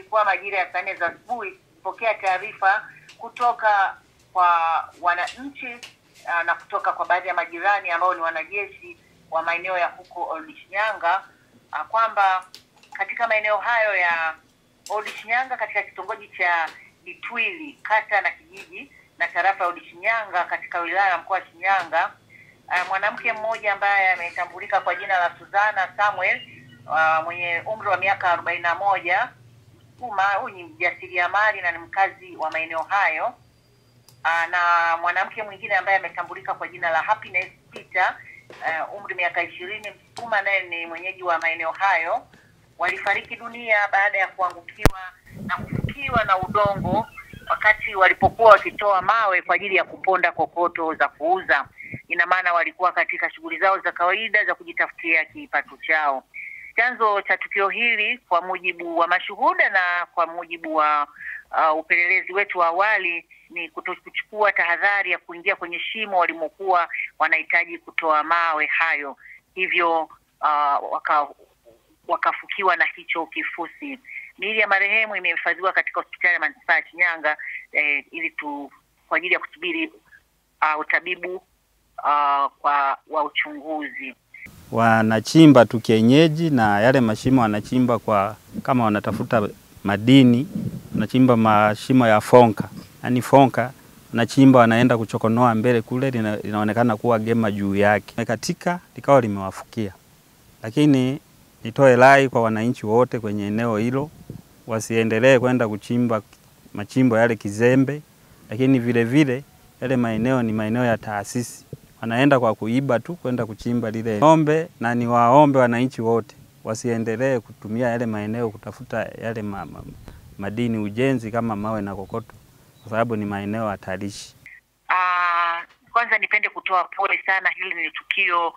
ilikuwa majira ya saa 4 za asubuhi kupokea taarifa kutoka kwa wananchi na kutoka kwa baadhi ya majirani ambao ni wanajeshi wa maeneo ya huko Old Shinyanga kwamba katika maeneo hayo ya Old Shinyanga katika kitongoji cha Itwili, kata na kijiji na tarafa ya Old Shinyanga katika wilaya ya mkoa wa Shinyanga, mwanamke mmoja ambaye ametambulika kwa jina la Suzana Samuel mwenye umri wa miaka 41, huyu ni mjasiriamali na ni mkazi wa maeneo hayo, na mwanamke mwingine ambaye ametambulika kwa jina la Happiness Peter, umri miaka 20, Msukuma, naye ni mwenyeji wa maeneo hayo, walifariki dunia baada ya kuangukiwa na kufukiwa na udongo wakati walipokuwa wakitoa mawe kwa ajili ya kuponda kokoto za kuuza. Ina maana walikuwa katika shughuli zao za kawaida za kujitafutia kipato chao. Chanzo cha tukio hili kwa mujibu wa mashuhuda na kwa mujibu wa upelelezi wetu wa awali ni kutokuchukua tahadhari ya kuingia kwenye shimo walimokuwa wanahitaji kutoa mawe hayo, hivyo wakafukiwa na hicho kifusi. Miili ya marehemu imehifadhiwa katika hospitali ya Manispaa ya Shinyanga kwa ajili ya kusubiri utabibu wa uchunguzi. Wanachimba tu kienyeji, na yale mashimo wanachimba kwa kama wanatafuta madini, wanachimba mashimo ya fonka. Yaani fonka wanachimba, wanaenda kuchokonoa mbele kule, linaonekana kuwa gema juu yake. Katika likao limewafukia. Lakini nitoe rai kwa wananchi wote kwenye eneo hilo wasiendelee kwenda kuchimba machimbo yale kizembe, lakini vile vile yale maeneo ni maeneo ya taasisi. Wanaenda kwa kuiba tu kwenda kuchimba lile. Ombe na niwaombe wananchi wote wasiendelee kutumia yale maeneo kutafuta yale madini ujenzi kama mawe na kokoto, kwa sababu ni maeneo hatarishi. Kwanza nipende kutoa pole sana, hili ni tukio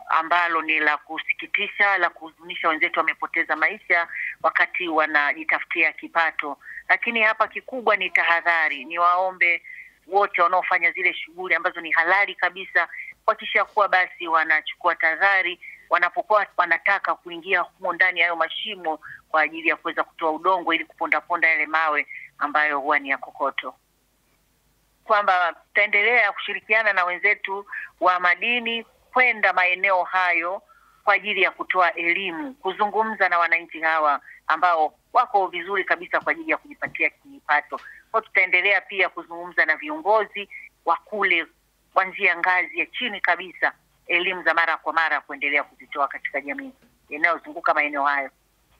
ambalo ni la kusikitisha, la kuhuzunisha. Wenzetu wamepoteza maisha wakati wanajitafutia kipato, lakini hapa kikubwa ni tahadhari. Niwaombe wote wanaofanya zile shughuli ambazo ni halali kabisa kuhakikisha kuwa basi wanachukua tahadhari wanapokuwa wanataka kuingia humo ndani ya hayo mashimo kwa ajili ya kuweza kutoa udongo ili kuponda yale mawe ambayo huwa ni ya kokoto. Kwamba tutaendelea kushirikiana na wenzetu wa madini kwenda maeneo hayo kwa ajili ya kutoa elimu, kuzungumza na wananchi hawa ambao wako vizuri kabisa kwa ajili ya kujipatia kipato. Kwa tutaendelea pia kuzungumza na viongozi wa kule kuanzia ngazi ya chini kabisa, elimu za mara kwa mara kuendelea kuzitoa katika jamii inayozunguka maeneo hayo.